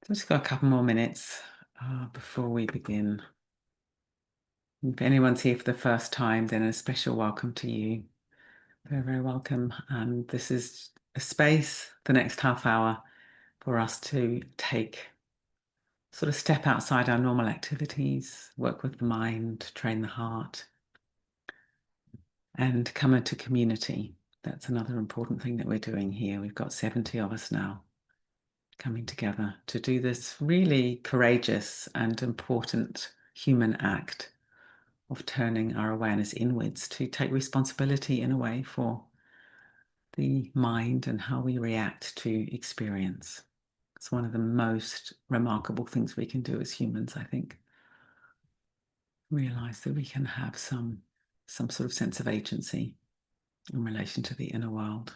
Just got a couple more minutes before we begin. If anyone's here for the first time, then a special welcome to you. Very, very welcome. And this is a space, the next half hour, for us to sort of step outside our normal activities, work with the mind, train the heart, and come into community. That's another important thing that we're doing here. We've got 70 of us now coming together to do this really courageous and important human act of turning our awareness inwards to take responsibility in a way for the mind and how we react to experience. It's one of the most remarkable things we can do as humans, I think. Realize that we can have some sort of sense of agency in relation to the inner world.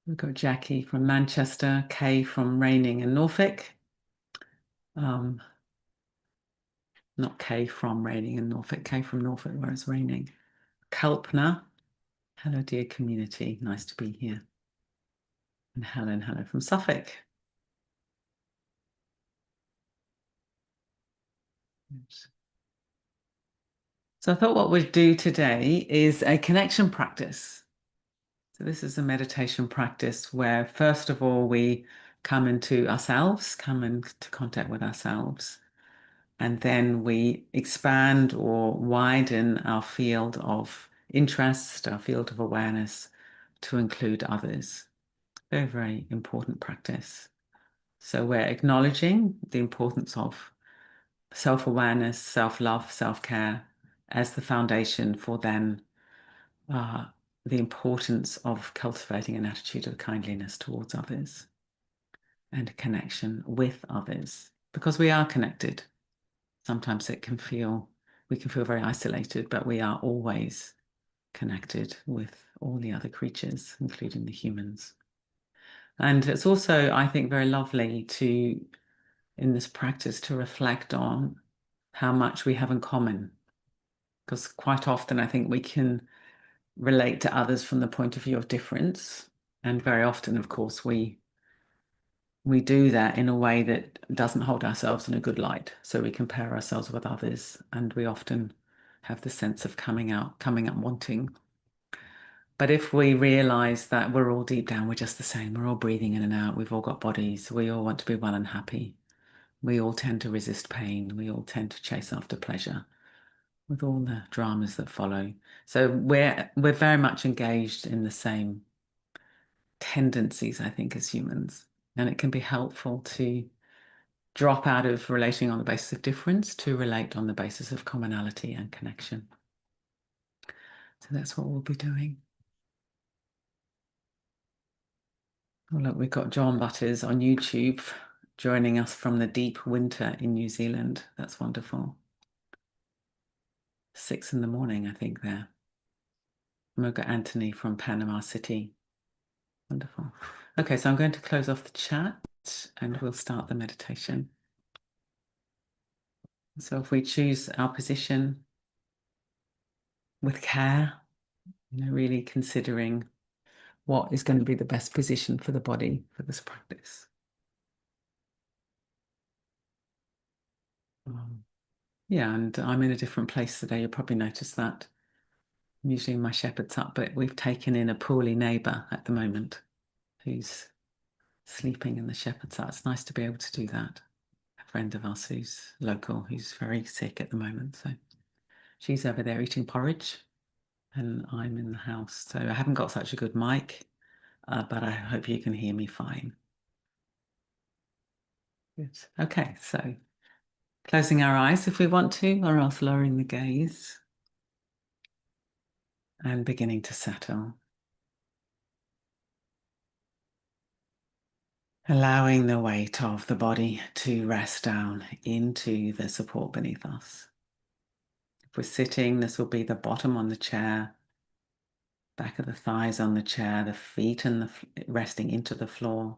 We've got Jackie from Manchester, Kay from Raining in Norfolk. Not Kay from Raining in Norfolk, Kay from Norfolk, where it's raining. Kalpna, hello dear community, nice to be here. And Helen, hello from Suffolk. So I thought what we'd do today is a connection practice. So this is a meditation practice where, first of all, we come into ourselves, come into contact with ourselves, and then we expand or widen our field of interest, our field of awareness to include others. Very, very important practice. So we're acknowledging the importance of self-awareness, self-love, self-care as the foundation for then the importance of cultivating an attitude of kindliness towards others and a connection with others, because we are connected. Sometimes we can feel very isolated, but we are always connected with all the other creatures, including the humans. And it's also, I think, very lovely in this practice, to reflect on how much we have in common. Because quite often I think we can relate to others from the point of view of difference. And very often, of course, we do that in a way that doesn't hold ourselves in a good light. So we compare ourselves with others, and we often have the sense of coming up wanting. But if we realize that we're all deep down, we're just the same, we're all breathing in and out, we've all got bodies, we all want to be well and happy. We all tend to resist pain. We all tend to chase after pleasure with all the dramas that follow. So we're very much engaged in the same tendencies, I think, as humans. And it can be helpful to drop out of relating on the basis of difference to relate on the basis of commonality and connection. So that's what we'll be doing. Oh, look, we've got John Butters on YouTube joining us from the deep winter in New Zealand. That's wonderful. 6 a.m, I think, there. And we've got Anthony from Panama City. Wonderful. Okay, so I'm going to close off the chat and we'll start the meditation. So if we choose our position with care, really considering what is going to be the best position for the body for this practice. Yeah, and I'm in a different place today. You'll probably notice that. I'm usually in my shepherd's hut, but we've taken in a poorly neighbour at the moment who's sleeping in the shepherd's hut. It's nice to be able to do that. A friend of ours who's local, who's very sick at the moment. So she's over there eating porridge and I'm in the house. So I haven't got such a good mic, but I hope you can hear me fine. Good. Okay, so closing our eyes if we want to, or else lowering the gaze and beginning to settle. Allowing the weight of the body to rest down into the support beneath us. If we're sitting, this will be the bottom on the chair, back of the thighs on the chair, the feet resting into the floor,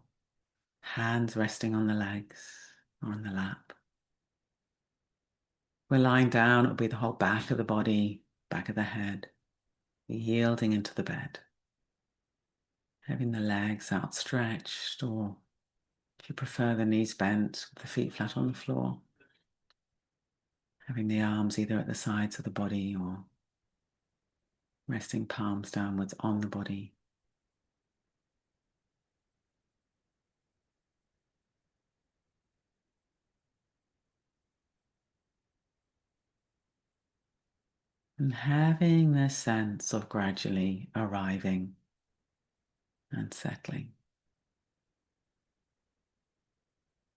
hands resting on the legs or on the lap. We're lying down, it'll be the whole back of the body, back of the head, yielding into the bed. Having the legs outstretched or If you prefer, the knees bent, the feet flat on the floor. Having the arms either at the sides of the body or resting palms downwards on the body. And having this sense of gradually arriving and settling.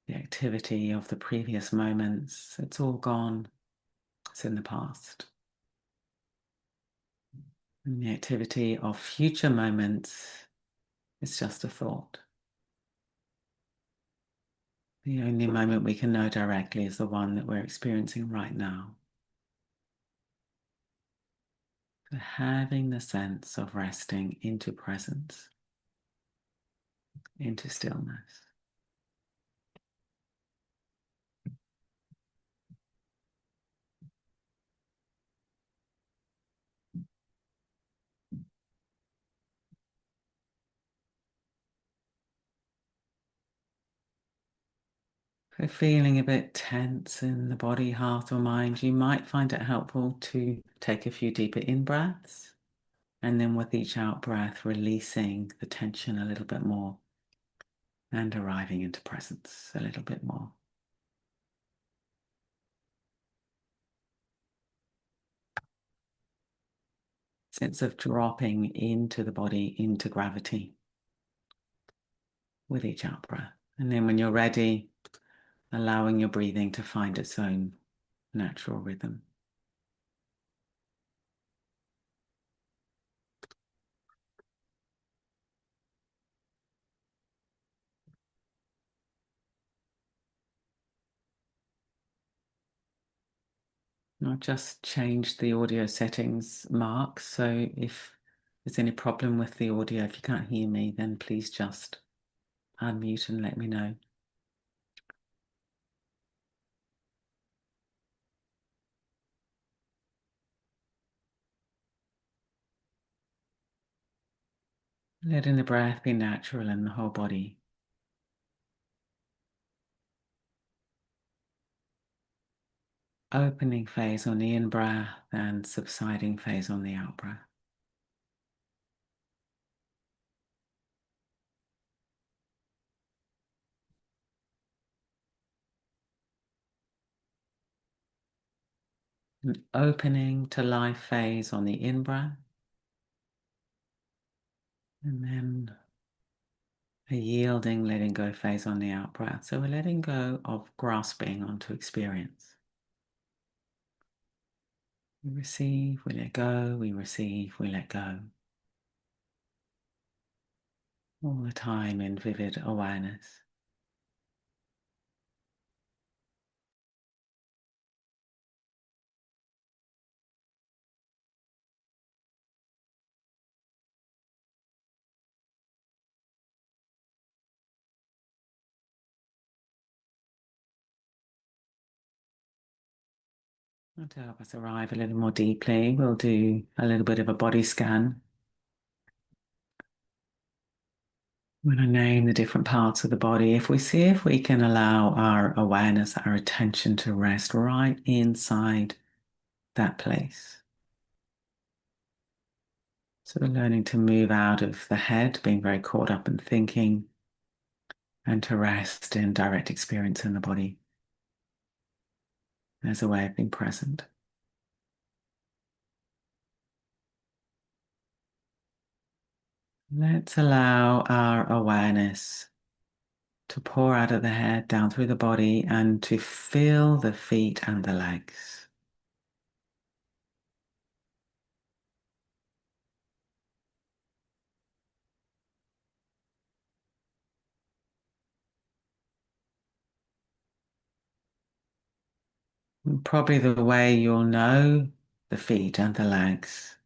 The activity of the previous moments, it's all gone. It's in the past. And the activity of future moments is just a thought. The only moment we can know directly is the one that we're experiencing right now. So having the sense of resting into presence, into stillness. If feeling a bit tense in the body, heart, or mind, you might find it helpful to take a few deeper in-breaths, and then with each out-breath, releasing the tension a little bit more and arriving into presence a little bit more. Sense of dropping into the body, into gravity with each out-breath. And then when you're ready, allowing your breathing to find its own natural rhythm. I've just changed the audio settings, Mark, so if there's any problem with the audio, if you can't hear me, then please just unmute and let me know. Letting the breath be natural in the whole body. Opening phase on the in-breath and subsiding phase on the out-breath. An opening to life phase on the in-breath. And then a yielding, letting go phase on the out-breath. So we're letting go of grasping onto experience. We receive, we let go, we receive, we let go. All the time in vivid awareness. And to help us arrive a little more deeply, we'll do a little bit of a body scan. When I name the different parts of the body, if we see if we can allow our awareness, our attention to rest right inside that place. So we're learning to move out of the head, being very caught up in thinking, and to rest in direct experience in the body as a way of being present. Let's allow our awareness to pour out of the head, down through the body, and to feel the feet and the legs. And probably the way you'll know the feet and the legs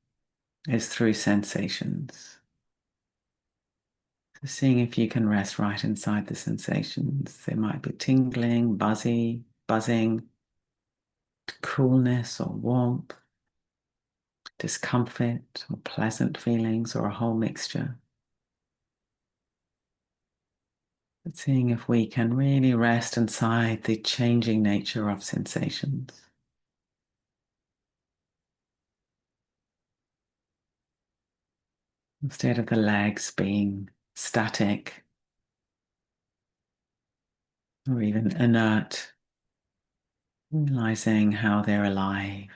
is through sensations. So seeing if you can rest right inside the sensations. There might be tingling, buzzing, coolness or warmth, discomfort or pleasant feelings, or a whole mixture. But seeing if we can really rest inside the changing nature of sensations. Instead of the legs being static or even inert, realizing how they're alive.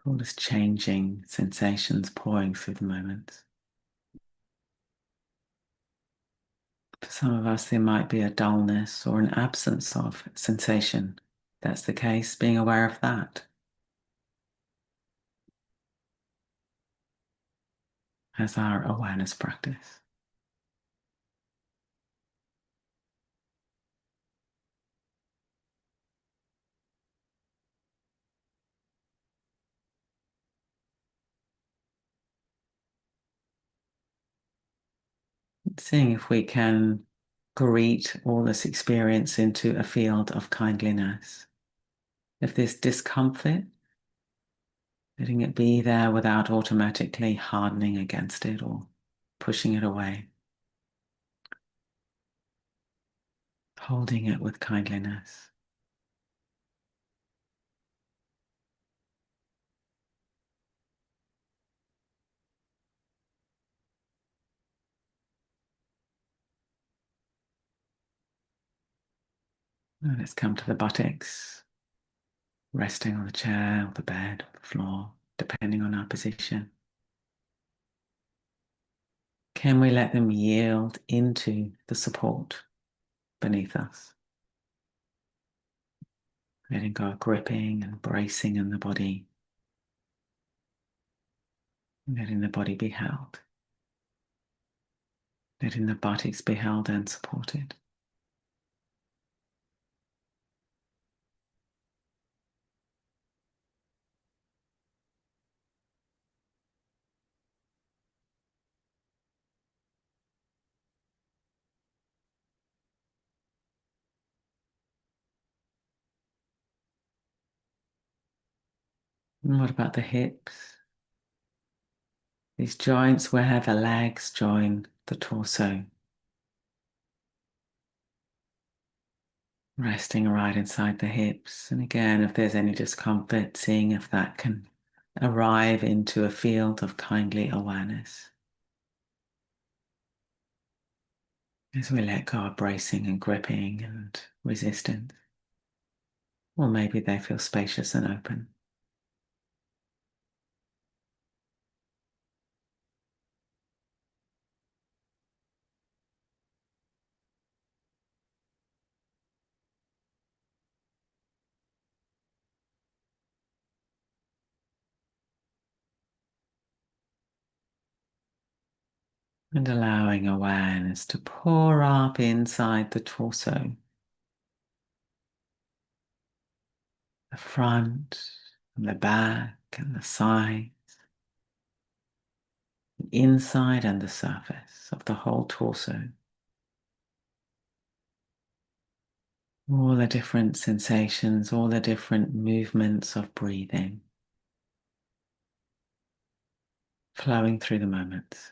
All this changing sensations pouring through the moments. For some of us, there might be a dullness or an absence of sensation. If that's the case, being aware of that as our awareness practice. Seeing if we can greet all this experience into a field of kindliness. If there's discomfort, letting it be there without automatically hardening against it or pushing it away. Holding it with kindliness. Now let's come to the buttocks, resting on the chair or the bed or the floor, depending on our position. Can we let them yield into the support beneath us? Letting go of gripping and bracing in the body. Letting the body be held. Letting the buttocks be held and supported. And what about the hips? These joints where the legs join the torso. Resting right inside the hips. And again, if there's any discomfort, seeing if that can arrive into a field of kindly awareness. As we let go of bracing and gripping and resistance. Or maybe they feel spacious and open. And allowing awareness to pour up inside the torso. The front, and the back, and the sides. The inside and the surface of the whole torso. All the different sensations, all the different movements of breathing. Flowing through the moments.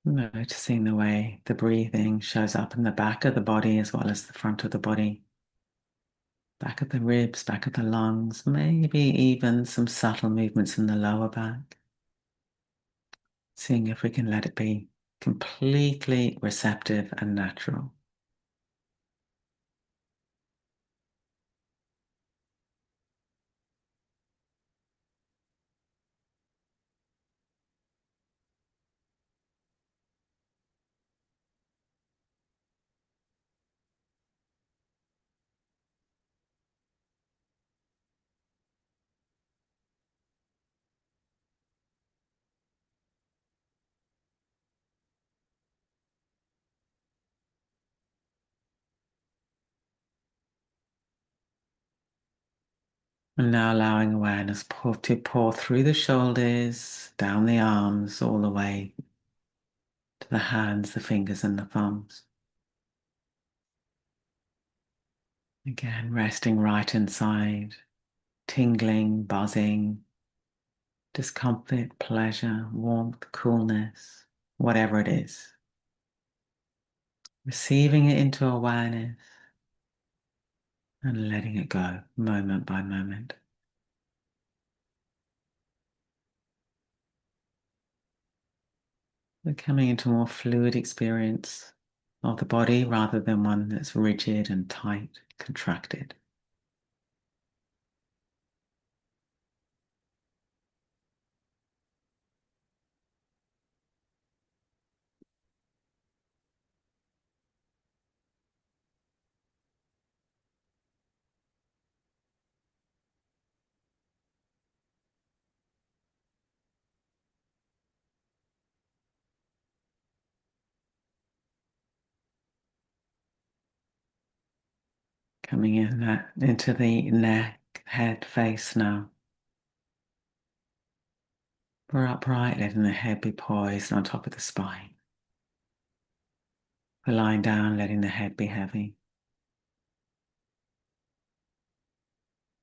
Noticing the way the breathing shows up in the back of the body as well as the front of the body. Back of the ribs, back of the lungs, maybe even some subtle movements in the lower back. Seeing if we can let it be completely receptive and natural. And now allowing awareness to pour through the shoulders, down the arms, all the way to the hands, the fingers and the thumbs. Again, resting right inside, tingling, buzzing, discomfort, pleasure, warmth, coolness, whatever it is. Receiving it into awareness and letting it go moment by moment. We're coming into a more fluid experience of the body rather than one that's rigid and tight, contracted. Coming into the neck, head, face now. We're upright, letting the head be poised on top of the spine. We're lying down, letting the head be heavy.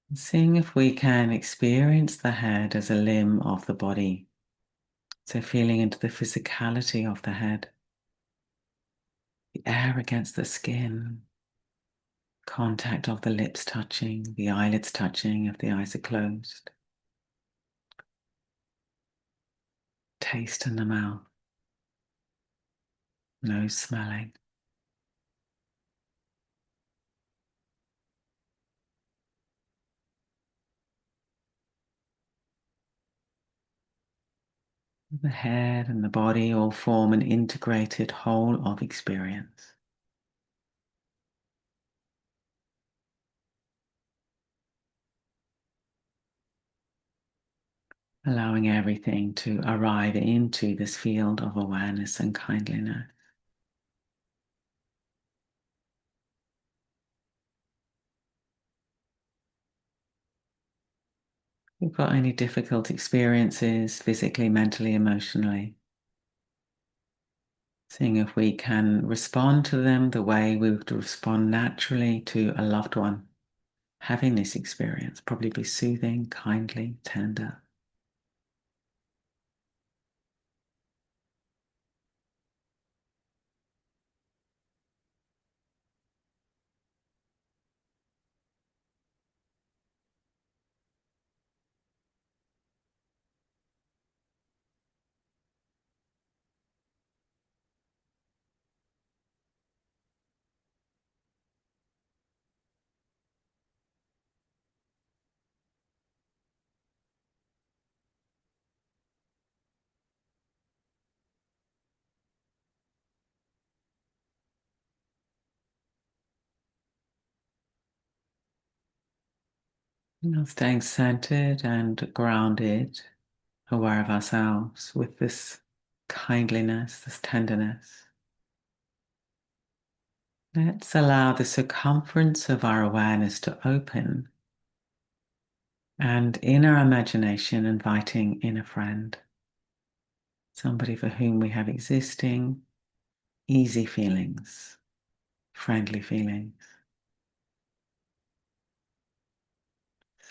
And seeing if we can experience the head as a limb of the body. So feeling into the physicality of the head, the air against the skin, contact of the lips touching, the eyelids touching if the eyes are closed. Taste in the mouth, nose smelling. The head and the body all form an integrated whole of experience. Allowing everything to arrive into this field of awareness and kindliness. If you've got any difficult experiences, physically, mentally, emotionally, seeing if we can respond to them the way we would respond naturally to a loved one having this experience, probably be soothing, kindly, tender. Staying centered and grounded, aware of ourselves with this kindliness, this tenderness. Let's allow the circumference of our awareness to open, and in our imagination, inviting in a friend, somebody for whom we have existing, easy feelings, friendly feelings.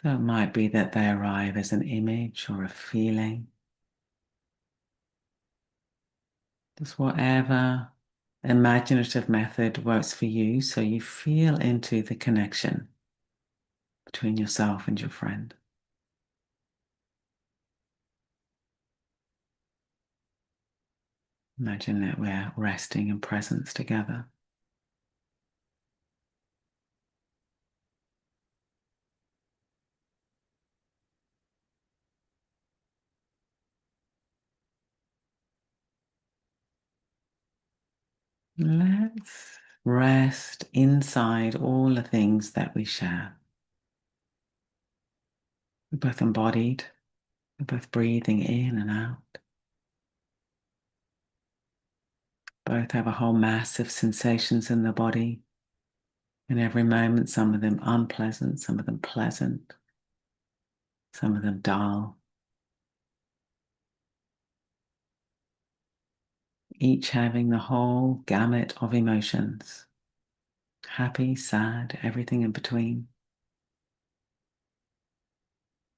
So it might be that they arrive as an image or a feeling. Just whatever imaginative method works for you, so you feel into the connection between yourself and your friend. Imagine that we're resting in presence together. Let's rest inside all the things that we share. We're both embodied, we're both breathing in and out. Both have a whole mass of sensations in the body. In every moment, some of them unpleasant, some of them pleasant. some of them dull, each having the whole gamut of emotions, happy, sad, everything in between.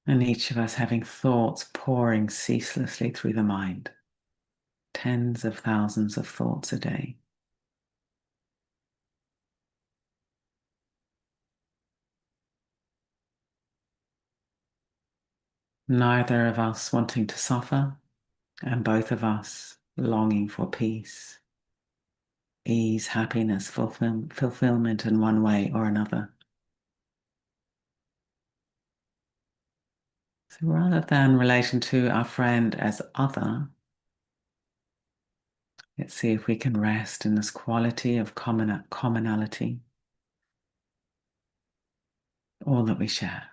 And each of us having thoughts pouring ceaselessly through the mind, tens of thousands of thoughts a day. Neither of us wanting to suffer, and both of us longing for peace, ease, happiness, fulfillment in one way or another. So rather than relation to our friend as other, let's see if we can rest in this quality of commonality, all that we share.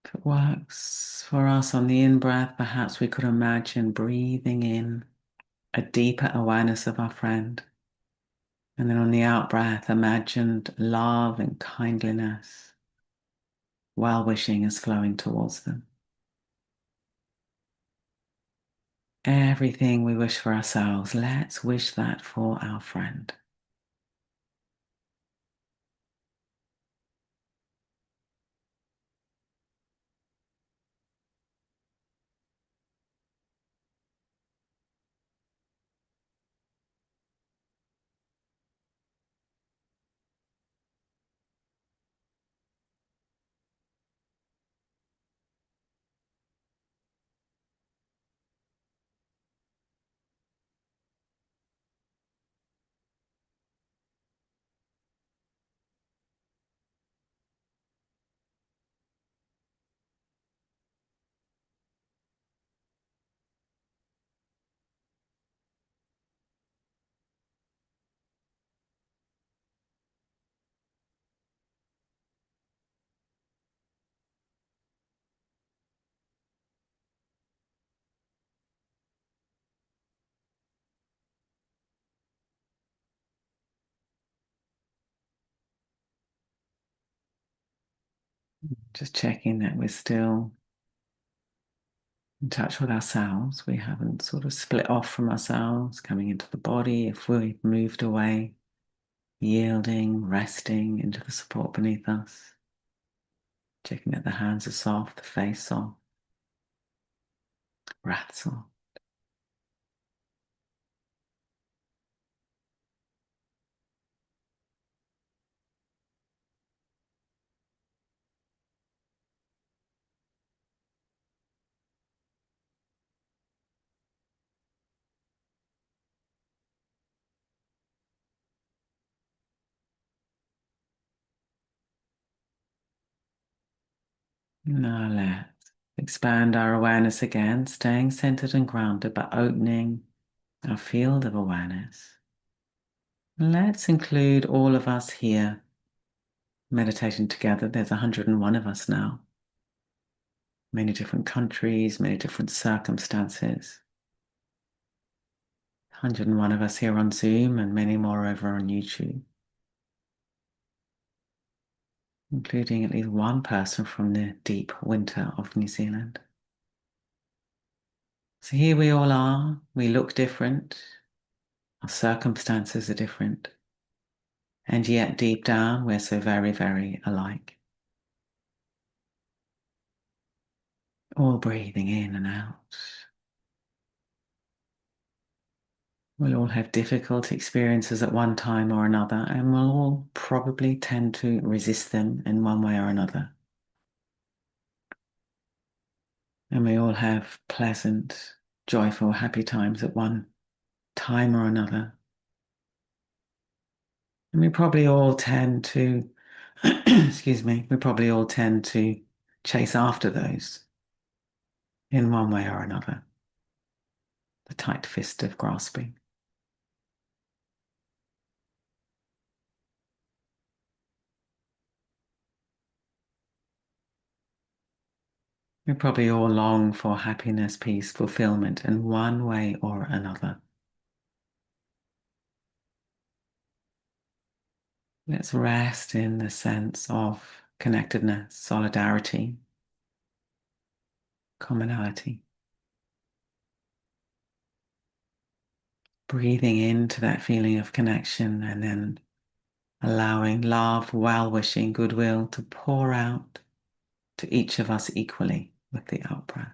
If it works for us on the in-breath, perhaps we could imagine breathing in a deeper awareness of our friend. And then on the out-breath, imagined love and kindliness, well-wishing is flowing towards them. Everything we wish for ourselves, let's wish that for our friend. Just checking that we're still in touch with ourselves. We haven't sort of split off from ourselves, coming into the body. If we've moved away, yielding, resting into the support beneath us. Checking that the hands are soft, the face soft, breath soft. Now let's expand our awareness again, staying centered and grounded, but opening our field of awareness. Let's include all of us here meditating together. There's 101 of us now. Many different countries, many different circumstances. 101 of us here on Zoom and many more over on YouTube, including at least one person from the deep winter of New Zealand. So here we all are. We look different. Our circumstances are different. And yet deep down, we're so very, very alike. All breathing in and out. We'll all have difficult experiences at one time or another, and we'll all probably tend to resist them in one way or another. And we all have pleasant, joyful, happy times at one time or another. And we probably all tend to, excuse me, we probably all tend to chase after those in one way or another. The tight fist of grasping. We probably all long for happiness, peace, fulfillment in one way or another. Let's rest in the sense of connectedness, solidarity, commonality. Breathing into that feeling of connection and then allowing love, well-wishing, goodwill to pour out to each of us equally with the out-breath.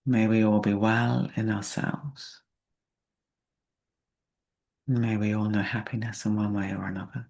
May we all be well in ourselves. May we all know happiness in one way or another.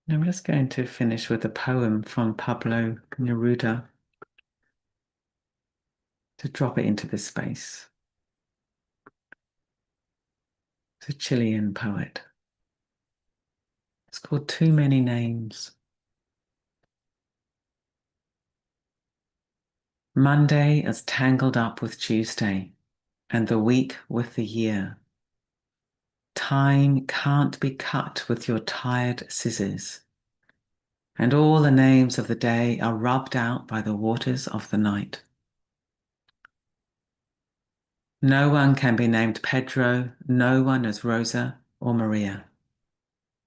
Now I'm just going to finish with a poem from Pablo Neruda to drop it into this space. It's a Chilean poet. It's called Too Many Names. Monday is tangled up with Tuesday, and the week with the year. Time can't be cut with your tired scissors, and all the names of the day are rubbed out by the waters of the night. No one can be named Pedro, no one is Rosa or Maria.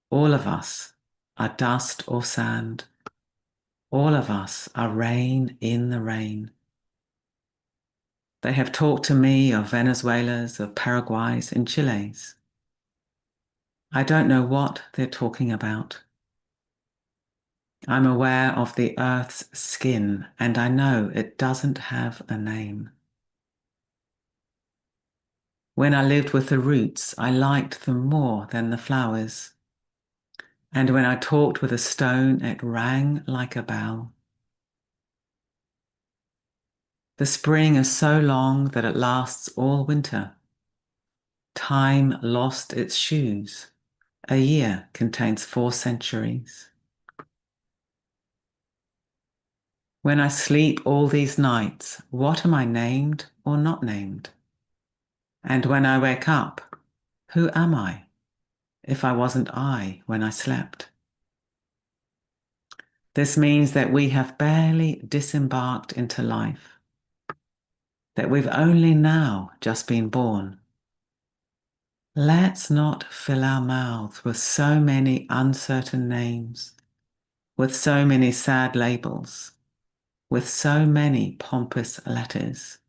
All of us are dust or sand. All of us are rain in the rain. They have talked to me of Venezuela's, of Paraguay's, and Chile's. I don't know what they're talking about. I'm aware of the earth's skin, and I know it doesn't have a name. When I lived with the roots, I liked them more than the flowers. And when I talked with a stone, it rang like a bell. The spring is so long that it lasts all winter. Time lost its shoes. A year contains 4 centuries. When I sleep all these nights, what am I named or not named? And when I wake up, who am I if I wasn't I when I slept? This means that we have barely disembarked into life, that we've only now just been born. Let's not fill our mouths with so many uncertain names, with so many sad labels, with so many pompous letters,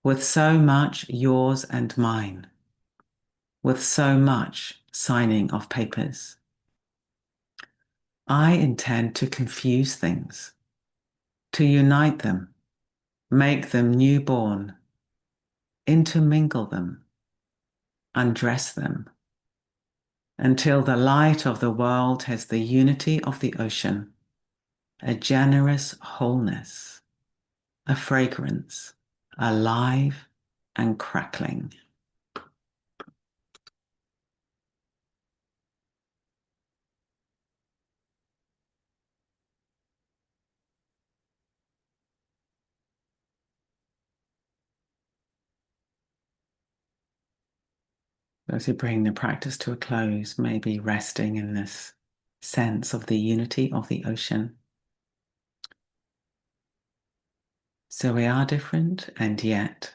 with so much yours and mine, with so much signing of papers. I intend to confuse things, to unite them, make them newborn, intermingle them, undress them, until the light of the world has the unity of the ocean, a generous wholeness, a fragrance, alive and crackling. As you bring the practice to a close, maybe resting in this sense of the unity of the ocean. So we are different, and yet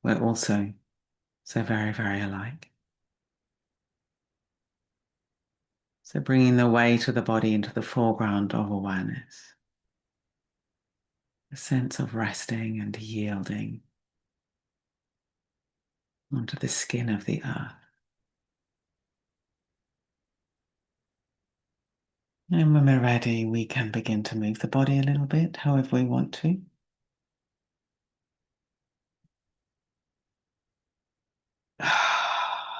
we're also so very, very alike. So bringing the weight of the body into the foreground of awareness. A sense of resting and yielding onto the skin of the earth. And when we're ready, we can begin to move the body a little bit, however we want to.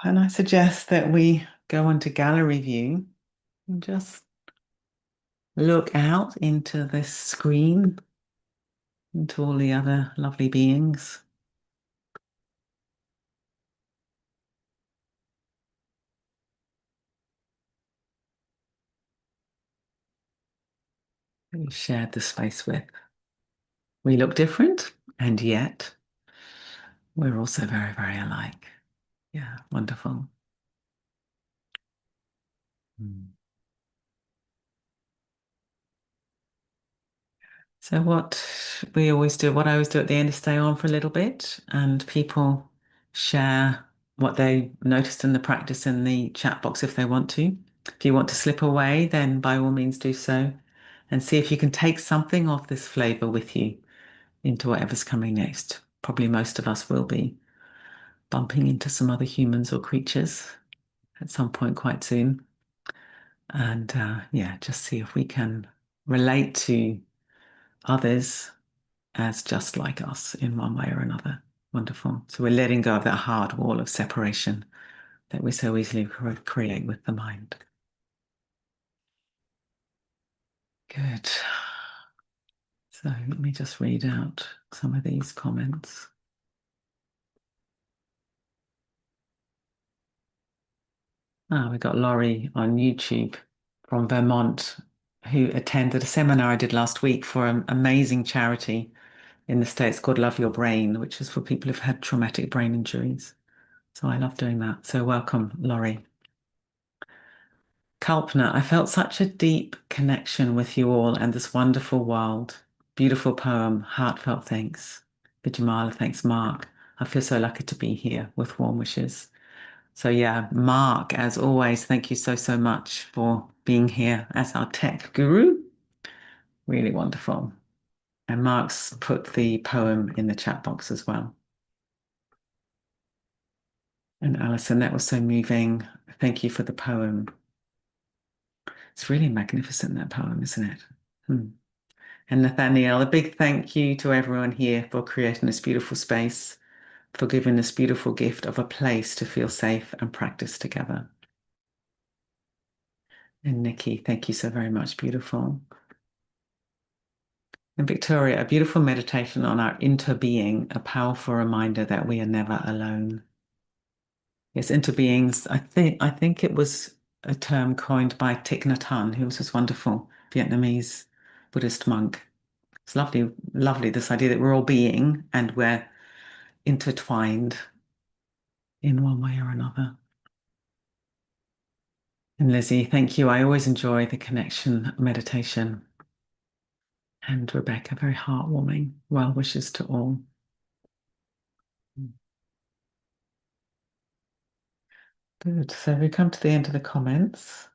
And I suggest that we go onto gallery view and just look out into this screen, into all the other lovely beings. That we've shared the space with. We look different, and yet we're also very, very alike. Yeah, wonderful. Mm. So what we always do, what I always do at the end is stay on for a little bit and people share what they noticed in the practice in the chat box if they want to. If you want to slip away, then by all means do so and see if you can take something of this flavor with you into whatever's coming next. Probably most of us will be bumping into some other humans or creatures at some point quite soon. And yeah, just see if we can relate to others as just like us in one way or another. Wonderful. So we're letting go of that hard wall of separation that we so easily create with the mind. Good. So let me just read out some of these comments. We got Laurie on YouTube from Vermont who attended a seminar I did last week for an amazing charity in the States called Love Your Brain, which is for people who've had traumatic brain injuries. So I love doing that. So welcome, Laurie. Kalpna, I felt such a deep connection with you all and this wonderful world. Beautiful poem, heartfelt thanks. Vidyamala, thanks, Mark. I feel so lucky to be here with warm wishes. So yeah, Mark, as always, thank you so, so much for being here as our tech guru. Really wonderful. And Mark's put the poem in the chat box as well. And Alison, that was so moving. Thank you for the poem. It's really magnificent, that poem, isn't it? Hmm. And Nathaniel, a big thank you to everyone here for creating this beautiful space, for giving this beautiful gift of a place to feel safe and practice together. And Nikki, thank you so very much. Beautiful. And Victoria, a beautiful meditation on our interbeing, a powerful reminder that we are never alone. Yes, interbeings. I think it was a term coined by Thich Nhat Hanh, who was this wonderful Vietnamese Buddhist monk. It's lovely, lovely, this idea that we're all being and we're intertwined in one way or another. And Lizzie, thank you. I always enjoy the connection meditation. And Rebecca, very heartwarming. Well wishes to all. Good. So we come to the end of the comments.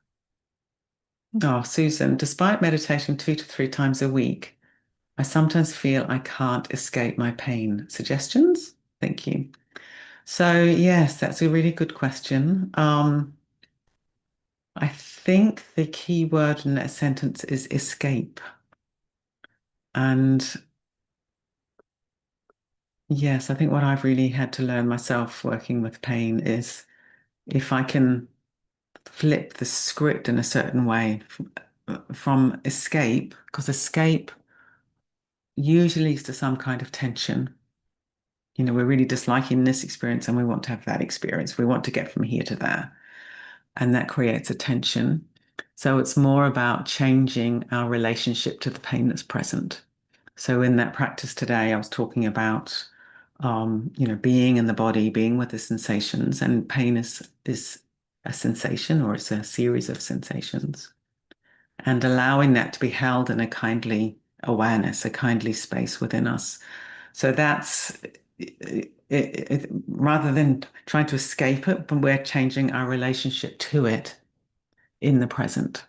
Oh, Susan, despite meditating 2 to 3 times a week, I sometimes feel I can't escape my pain. Suggestions? Thank you. So, yes, that's a really good question. I think the key word in that sentence is escape. And yes, I think what I've really had to learn myself working with pain is if I can flip the script in a certain way from escape, because escape usually leads to some kind of tension. You know, we're really disliking this experience and we want to have that experience. We want to get from here to there. And that creates a tension. So it's more about changing our relationship to the pain that's present. So in that practice today, I was talking about, being in the body, being with the sensations, and pain is a sensation or it's a series of sensations, and allowing that to be held in a kindly awareness, a kindly space within us. So that's rather than trying to escape it, but we're changing our relationship to it in the present.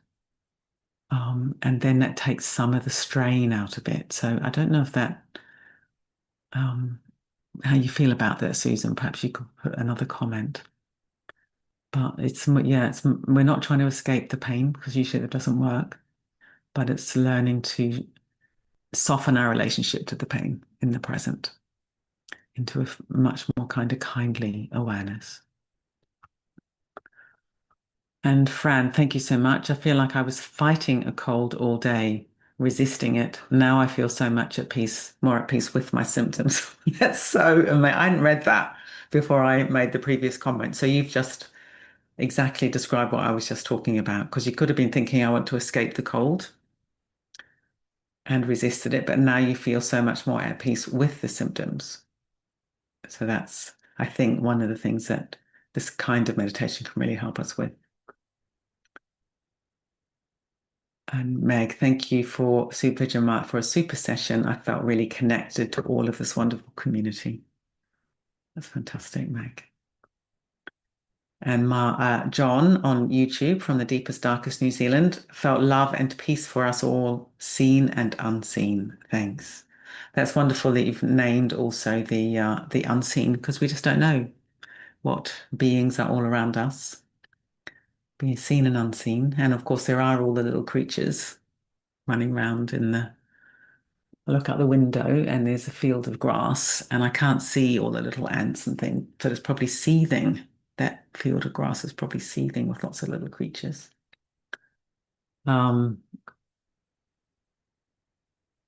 And then that takes some of the strain out of it. So I don't know if that, how you feel about that, Susan. Perhaps you could put another comment. But yeah, we're not trying to escape the pain because usually it doesn't work, but it's learning to soften our relationship to the pain in the present into a much more kind of kindly awareness. And Fran, thank you so much. I feel like I was fighting a cold all day, resisting it. Now I feel so much at peace, more at peace with my symptoms. That's so amazing. I hadn't read that before I made the previous comment. So you've just exactly described what I was just talking about, because you could have been thinking, I want to escape the cold and resisted it, but now you feel so much more at peace with the symptoms. So that's, I think, one of the things that this kind of meditation can really help us with. And Meg, thank you for for a super session. I felt really connected to all of this wonderful community. That's fantastic, Meg. And John on YouTube from the deepest, darkest New Zealand felt love and peace for us all, seen and unseen. Thanks. That's wonderful that you've named also the unseen, because we just don't know what beings are all around us, being seen and unseen. And of course, there are all the little creatures running around in the. I look out the window and there's a field of grass, and I can't see all the little ants and things. So it's probably seething. That field of grass is probably seething with lots of little creatures. Um,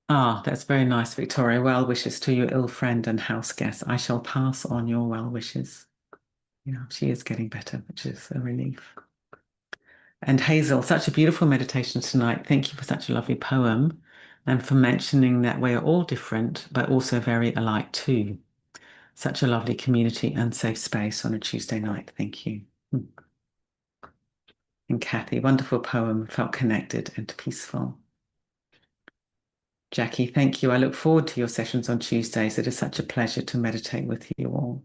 that's very nice, Victoria. Well wishes to your ill friend and house guest. I shall pass on your well wishes. Yeah, she is getting better, which is a relief. And Hazel, such a beautiful meditation tonight. Thank you for such a lovely poem and for mentioning that we are all different, but also very alike too. Such a lovely community and safe space on a Tuesday night. Thank you. And Kathy, wonderful poem, felt connected and peaceful. Jackie, thank you. I look forward to your sessions on Tuesdays. It is such a pleasure to meditate with you all.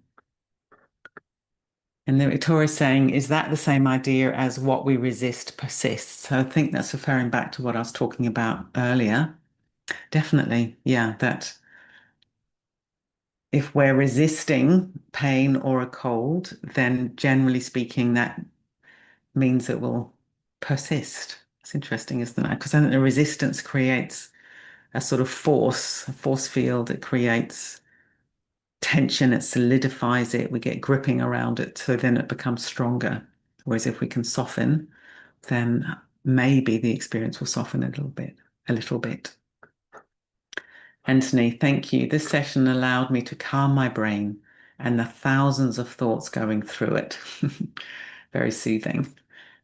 And then Victoria's saying, is that the same idea as what we resist persists? So I think that's referring back to what I was talking about earlier. Definitely, yeah, that if we're resisting pain or a cold, then generally speaking, that means it will persist. It's interesting, isn't it? Because then the resistance creates a sort of a force field. It creates tension, it solidifies it, we get gripping around it, so then it becomes stronger. Whereas if we can soften, then maybe the experience will soften a little bit, a little bit. Anthony, thank you. This session allowed me to calm my brain and the thousands of thoughts going through it. Very soothing.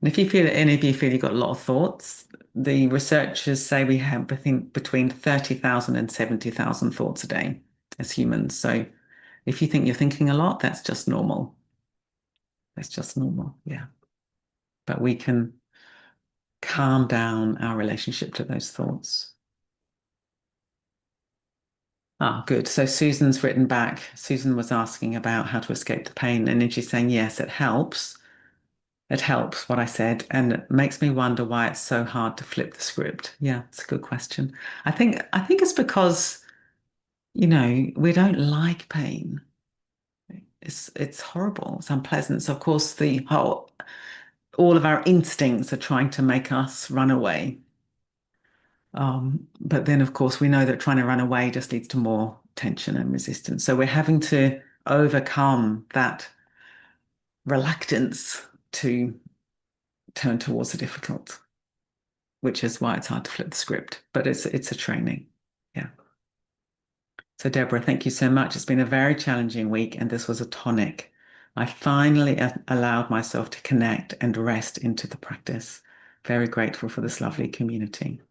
And if you feel any of you feel you've got a lot of thoughts, the researchers say we have, I think, between 30,000 and 70,000 thoughts a day as humans. So if you think you're thinking a lot, that's just normal. That's just normal, yeah. But we can calm down our relationship to those thoughts. Good. So Susan's written back. Susan was asking about how to escape the pain, and then she's saying, yes, it helps. It helps what I said, and it makes me wonder why it's so hard to flip the script. Yeah, it's a good question. I think it's because, we don't like pain. It's horrible. It's unpleasant. So of course all of our instincts are trying to make us run away. But then of course we know that trying to run away just leads to more tension and resistance. So we're having to overcome that reluctance to turn towards the difficult, which is why it's hard to flip the script. But it's a training. Yeah. So Deborah, thank you so much. It's been a very challenging week, and this was a tonic. I finally allowed myself to connect and rest into the practice. Very grateful for this lovely community.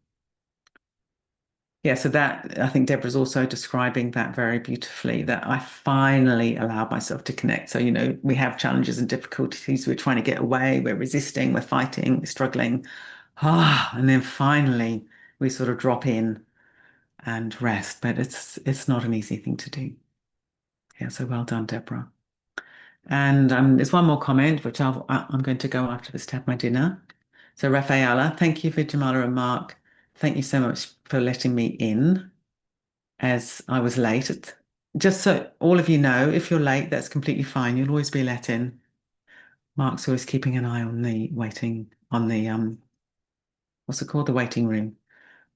Yeah, so that I think Deborah's also describing that very beautifully, that I finally allowed myself to connect. So, we have challenges and difficulties. We're trying to get away, we're resisting, we're fighting, we're struggling. And then finally we sort of drop in and rest. But it's not an easy thing to do. Yeah, so well done, Deborah. And there's one more comment, which I'm going to go after this to have my dinner. So Rafaela, thank you for Vidyamala and Mark. Thank you so much for letting me in as I was late. Just so all of you know, if you're late, that's completely fine. You'll always be let in. Mark's always keeping an eye on the what's it called? The waiting room.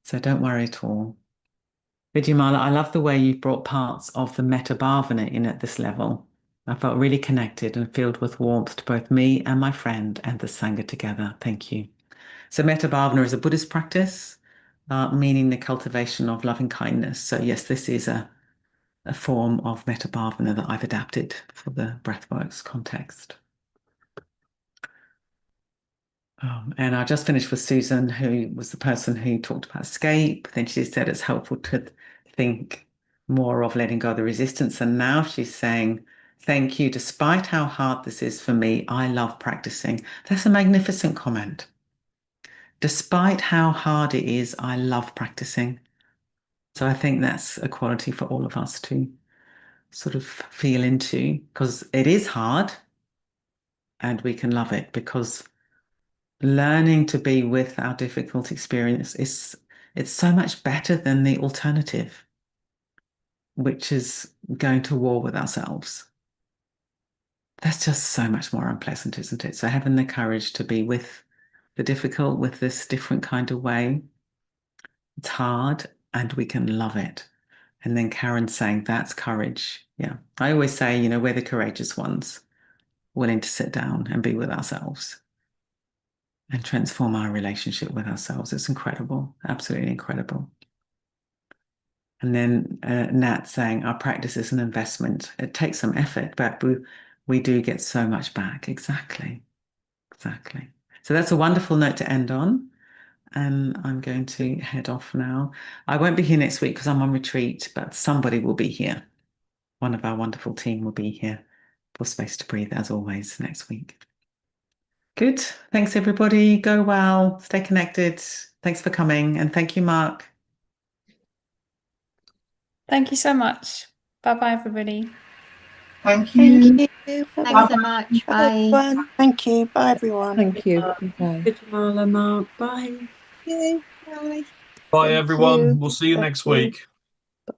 So don't worry at all. Vidyamala, I love the way you've brought parts of the Metta Bhavana in at this level. I felt really connected and filled with warmth to both me and my friend and the Sangha together. Thank you. So Metta Bhavana is a Buddhist practice, meaning the cultivation of loving kindness. So yes, this is a form of Metta Bhavana that I've adapted for the breathworks context. And I just finished with Susan, who was the person who talked about escape. Then she said it's helpful to think more of letting go of the resistance. And now she's saying, thank you. Despite how hard this is for me, I love practicing. That's a magnificent comment. Despite how hard it is, I love practicing. So I think that's a quality for all of us to sort of feel into, because it is hard and we can love it, because learning to be with our difficult experience it's so much better than the alternative, which is going to war with ourselves. That's just so much more unpleasant, isn't it? So having the courage to be with the difficult, with this different kind of way, it's hard and we can love it. And then Karen's saying that's courage. Yeah. I always say, we're the courageous ones, willing to sit down and be with ourselves and transform our relationship with ourselves. It's incredible, absolutely incredible. And then Nat saying our practice is an investment. It takes some effort, but we do get so much back. Exactly. Exactly. So that's a wonderful note to end on. And I'm going to head off now. I won't be here next week because I'm on retreat, but somebody will be here. One of our wonderful team will be here for Space to Breathe, as always, next week. Good. Thanks, everybody. Go well. Stay connected. Thanks for coming. And thank you, Mark. Thank you so much. Bye-bye, everybody. Thank you. Thank you. Thanks so much. Bye. Everyone. Thank you. Bye, everyone. Thank you. Bye. Vidyamala, Mark. Bye. Thank you. Bye. Bye, Thank everyone. you. We'll see you Thank next you. week.